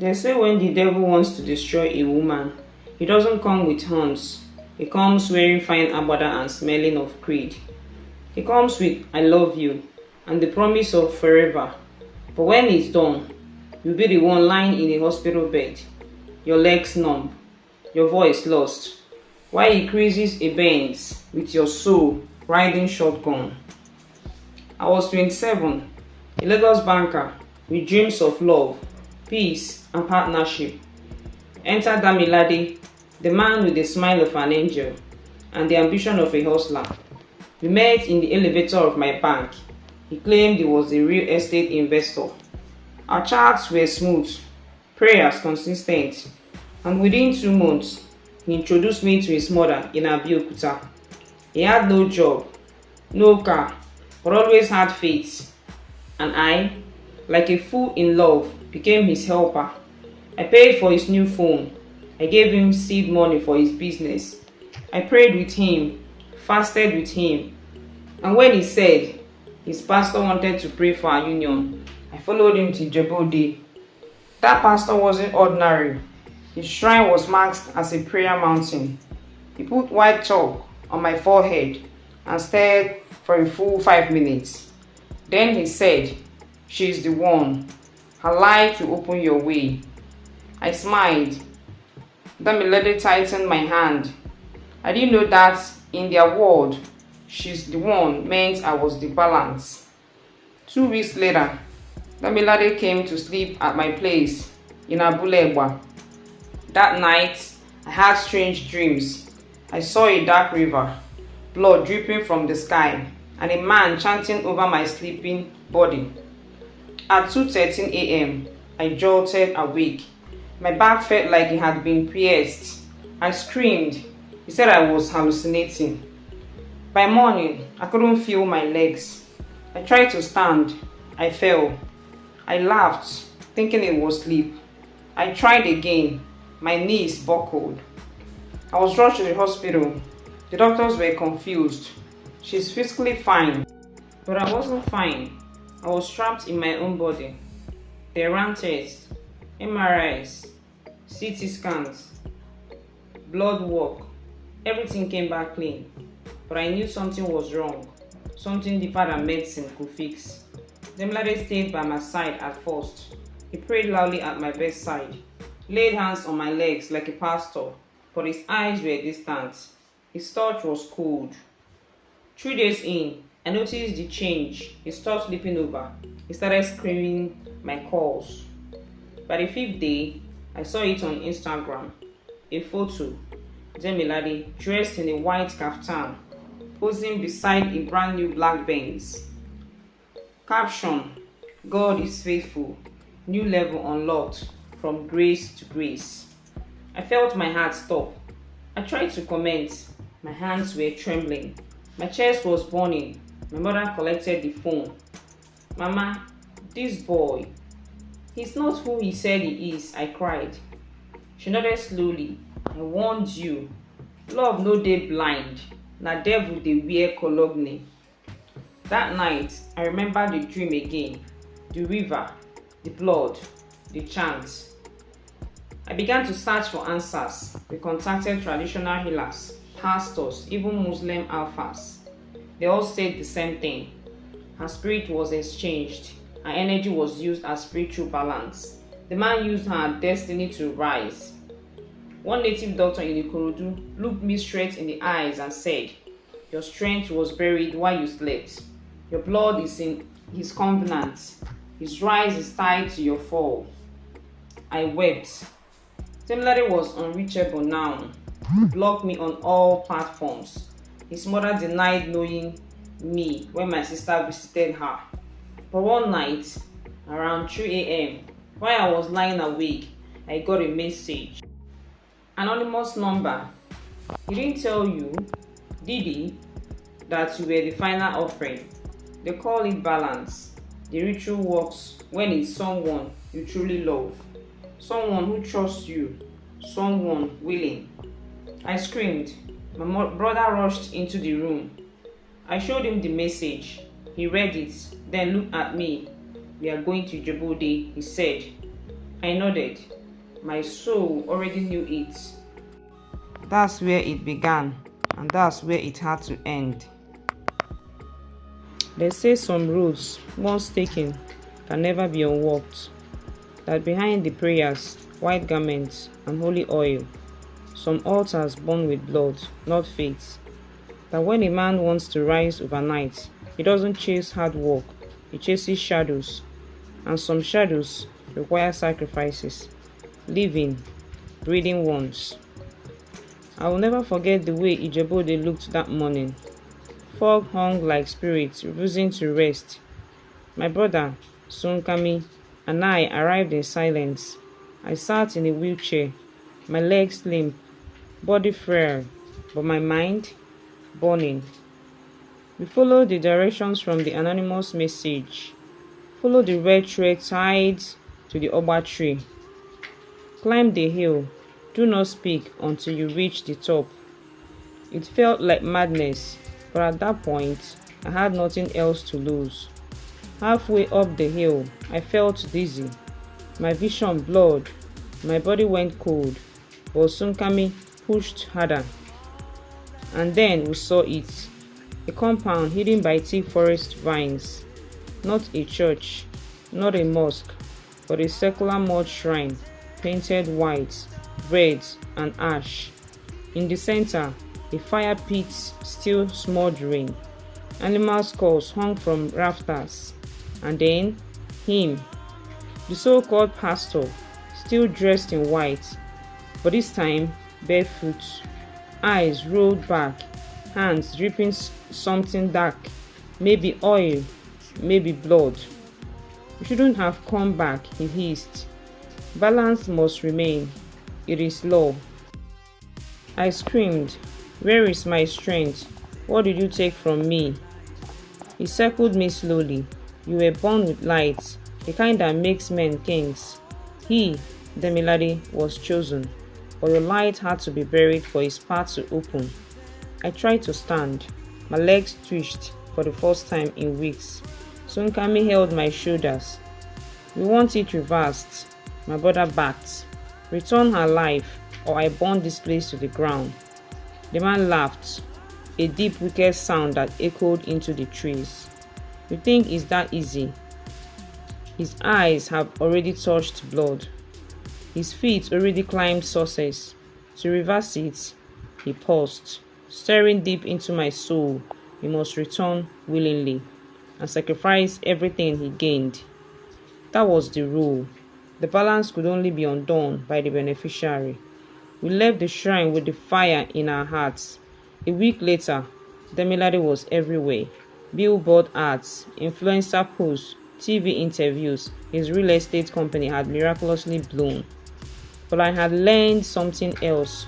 They say when the devil wants to destroy a woman, he doesn't come with horns. He comes wearing fine abada and smelling of creed. He comes with I love you and the promise of forever. But when it's done, you'll be the one lying in a hospital bed, your legs numb, your voice lost, while he cruises a Benz with your soul riding shotgun. I was 27, a Lagos banker with dreams of love, peace, and partnership. Enter Demilade, the man with the smile of an angel and the ambition of a hustler. We met in the elevator of my bank. He claimed he was a real estate investor. Our chats were smooth, prayers consistent, and within 2 months, he introduced me to his mother in Abeokuta. He had no job, no car, but always had faith. And I, like a fool in love, became his helper. I paid for his new phone. I gave him seed money for his business. I prayed with him, fasted with him. And when he said his pastor wanted to pray for our union, I followed him to Ijebu Ode. That pastor wasn't ordinary. His shrine was marked as a prayer mountain. He put white chalk on my forehead and stared for a full 5 minutes. Then he said, "She's the one. Her light will open your way." I smiled. Demilade tightened my hand. I didn't know that in their world, "she's the one" meant I was the balance. 2 weeks later, Demilade came to sleep at my place in Abulebwa. That night, I had strange dreams. I saw a dark river, blood dripping from the sky, and a man chanting over my sleeping body. At 2:13 a.m., I jolted awake. My back felt like it had been pierced. I screamed. He said I was hallucinating. By morning, I couldn't feel my legs. I tried to stand. I fell. I laughed, thinking it was sleep. I tried again. My knees buckled. I was rushed to the hospital. The doctors were confused. "She's physically fine." But I wasn't fine. I was trapped in my own body. They ran tests, MRIs, CT scans, blood work. Everything came back clean. But I knew something was wrong. Something deeper than medicine could fix. Demilade stayed by my side at first. He prayed loudly at my bedside, laid hands on my legs like a pastor, but his eyes were distant. His touch was cold. 3 days in, I noticed the change. He stopped sleeping over. He started screaming my calls. By the 5th day, I saw it on Instagram. A photo. Demilade, dressed in a white kaftan, posing beside a brand new black Benz. Caption: "God is faithful. New level unlocked. From grace to grace." I felt my heart stop. I tried to comment. My hands were trembling. My chest was burning. My mother collected the phone. "Mama, this boy, he's not who he said he is," I cried. She nodded slowly. "I warned you. Love no dey blind. Na devil dey wear cologne." That night, I remember the dream again. The river, the blood, the chant. I began to search for answers. We contacted traditional healers, pastors, even Muslim alphas. They all said the same thing. Her spirit was exchanged. Her energy was used as spiritual balance. The man used her destiny to rise. One native doctor in Ikorodu looked me straight in the eyes and said, "Your strength was buried while you slept. Your blood is in his covenant. His rise is tied to your fall." I wept. Demilade was unreachable now. He blocked me on all platforms. His mother denied knowing me when my sister visited her. But one night, around 3 a.m., while I was lying awake, I got a message. Anonymous number. "He didn't tell you, did he, that you were the final offering? They call it balance. The ritual works when it's someone you truly love, someone who trusts you, someone willing." I screamed. My brother rushed into the room. I showed him the message. He read it, then looked at me. "We are going to Ijebu Ode," he said. I nodded. My soul already knew it. That's where it began, and that's where it had to end. They say some roads, once taken, can never be unwalked. That behind the prayers, white garments, and holy oil, some altars burn with blood, not faith. That when a man wants to rise overnight, he doesn't chase hard work, he chases shadows. And some shadows require sacrifices, living, breathing ones. I will never forget the way Ijebu Ode looked that morning. Fog hung like spirits, refusing to rest. My brother, Sunkami, and I arrived in silence. I sat in a wheelchair, my legs limp, body frail, but my mind burning. We followed the directions from the anonymous message. Follow the red thread tied to the oba tree. Climb the hill. Do not speak until you reach the top. It felt like madness, but at that point, I had nothing else to lose. Halfway up the hill, I felt dizzy. My vision blurred. My body went cold, but Sunkami pushed harder. And then we saw it. A compound hidden by thick forest vines. Not a church, not a mosque, but a circular mud shrine, painted white, red, and ash. In the center, a fire pit still smoldering. Animal skulls hung from rafters. And then, him, the so-called pastor, still dressed in white, but this time barefoot, eyes rolled back, hands dripping something dark, maybe oil, maybe blood. You shouldn't have come back, he hissed. Balance must remain. It is law. I screamed, where is my strength? What did you take from me? He circled me slowly. You were born with light, the kind that makes men kings. He, Demilade, was chosen, but your light had to be buried for his path to open. I tried to stand. My legs twitched for the first time in weeks. Sunkami held my shoulders. We want it reversed. My brother backed. Return her life, or I burn this place to the ground. The man laughed, a deep, wicked sound that echoed into the trees. You think it's that easy? His eyes have already touched blood. His feet already climbed sources. To reverse it, he paused, staring deep into my soul. He must return willingly and sacrifice everything he gained. That was the rule. The balance could only be undone by the beneficiary. We left the shrine with the fire in our hearts. A week later, Demilade was everywhere. Billboard ads, influencer posts, TV interviews. His real estate company had miraculously blown. But I had learned something else.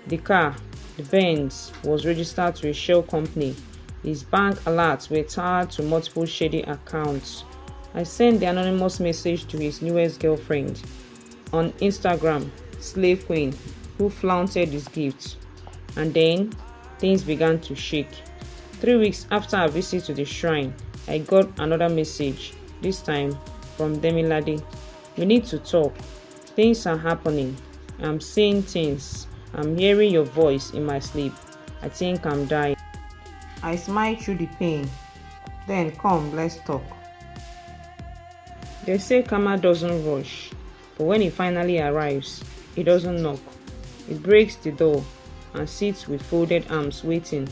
The car, the Benz, was registered to a shell company. His bank alerts were tied to multiple shady accounts. I sent the anonymous message to his newest girlfriend on Instagram, Slave Queen, who flaunted his gifts. And then, things began to shake. 3 weeks after our visit to the shrine, I got another message, this time from Demilade. We need to talk. Things are happening. I'm seeing things. I'm hearing your voice in my sleep. I think I'm dying. I smiled through the pain. Then come, let's talk. They say karma doesn't rush, but when it finally arrives, it doesn't knock. It breaks the door and sits with folded arms waiting.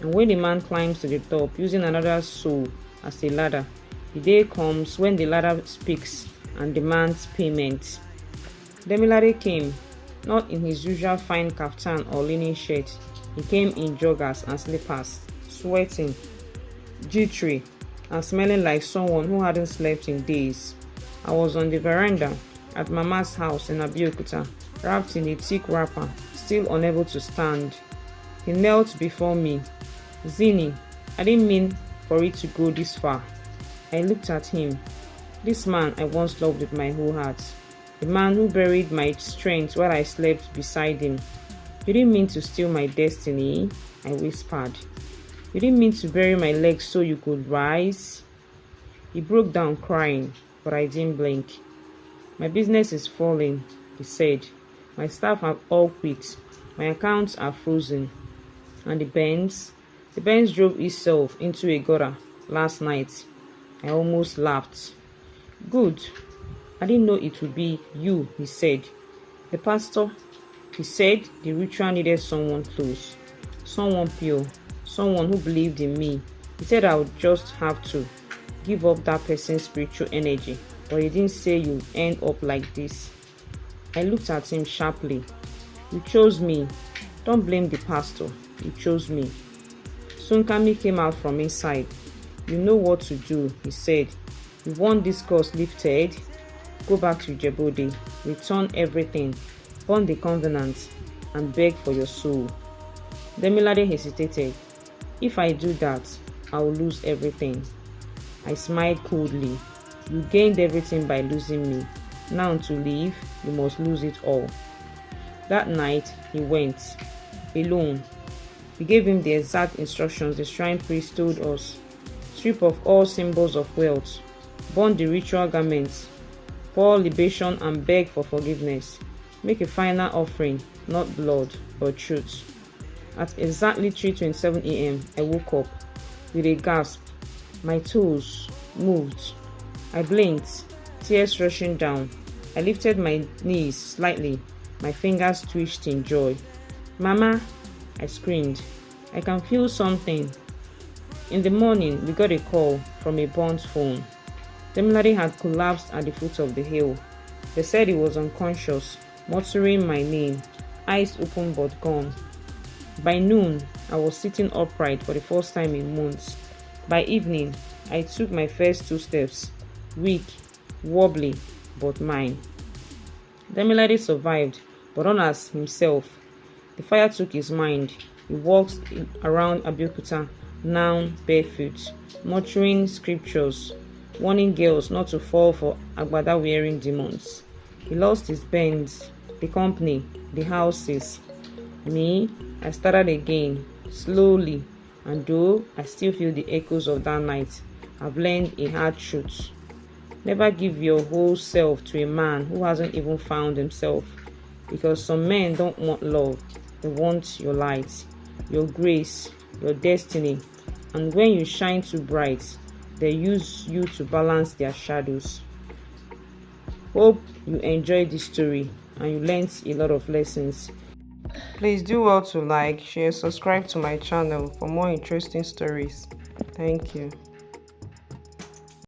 And when the man climbs to the top using another soul as a ladder, the day comes when the ladder speaks and demands payment. Demilade came, not in his usual fine kaftan or linen shirt. He came in joggers and slippers, sweating, jittery, and smelling like someone who hadn't slept in days. I was on the veranda at Mama's house in Abeokuta, wrapped in a thick wrapper, still unable to stand. He knelt before me. Zinny, I didn't mean for it to go this far. I looked at him. This man I once loved with my whole heart. The man who buried my strength while I slept beside him. You didn't mean to steal my destiny, I whispered. You didn't mean to bury my legs so you could rise. He broke down crying, but I didn't blink. My business is falling, he said. My staff have all quit. My accounts are frozen. And the Benz drove itself into a gutter last night. I almost laughed. Good. I didn't know it would be you, he said. The pastor, he said the ritual needed someone close, someone pure, someone who believed in me. He said I would just have to give up that person's spiritual energy, but he didn't say you end up like this. I looked at him sharply. You chose me. Don't blame the pastor. You chose me. Sunkami came out from inside. You know what to do, he said. You want this curse lifted? Go back to Ijebu Ode, return everything, burn the covenant, and beg for your soul. Demilade hesitated. If I do that, I will lose everything. I smiled coldly. You gained everything by losing me. Now to leave, you must lose it all. That night, he went, alone. We gave him the exact instructions the shrine priest told us. Strip off all symbols of wealth, burn the ritual garments, pour libation and beg for forgiveness. Make a final offering, not blood, but truth. At exactly 3:27 a.m., I woke up with a gasp. My toes moved. I blinked, tears rushing down. I lifted my knees slightly. My fingers twitched in joy. Mama, I screamed. I can feel something. In the morning, we got a call from a burnt phone. Demilade had collapsed at the foot of the hill. They said he was unconscious, muttering my name, eyes open but gone. By noon, I was sitting upright for the first time in months. By evening, I took my first 2 steps, weak, wobbly, but mine. Demilade survived, but not as himself. The fire took his mind. He walked around Abeokuta, now barefoot, muttering scriptures, warning girls not to fall for agbada-wearing demons. He lost his Benz, the company, the houses. Me, I started again, slowly, and though I still feel the echoes of that night, I've learned a hard truth. Never give your whole self to a man who hasn't even found himself, because some men don't want love, they want your light, your grace, your destiny, and when you shine too bright, they use you to balance their shadows. Hope you enjoyed this story and you learned a lot of lessons. Please do well to like, share, subscribe to my channel for more interesting stories. Thank you.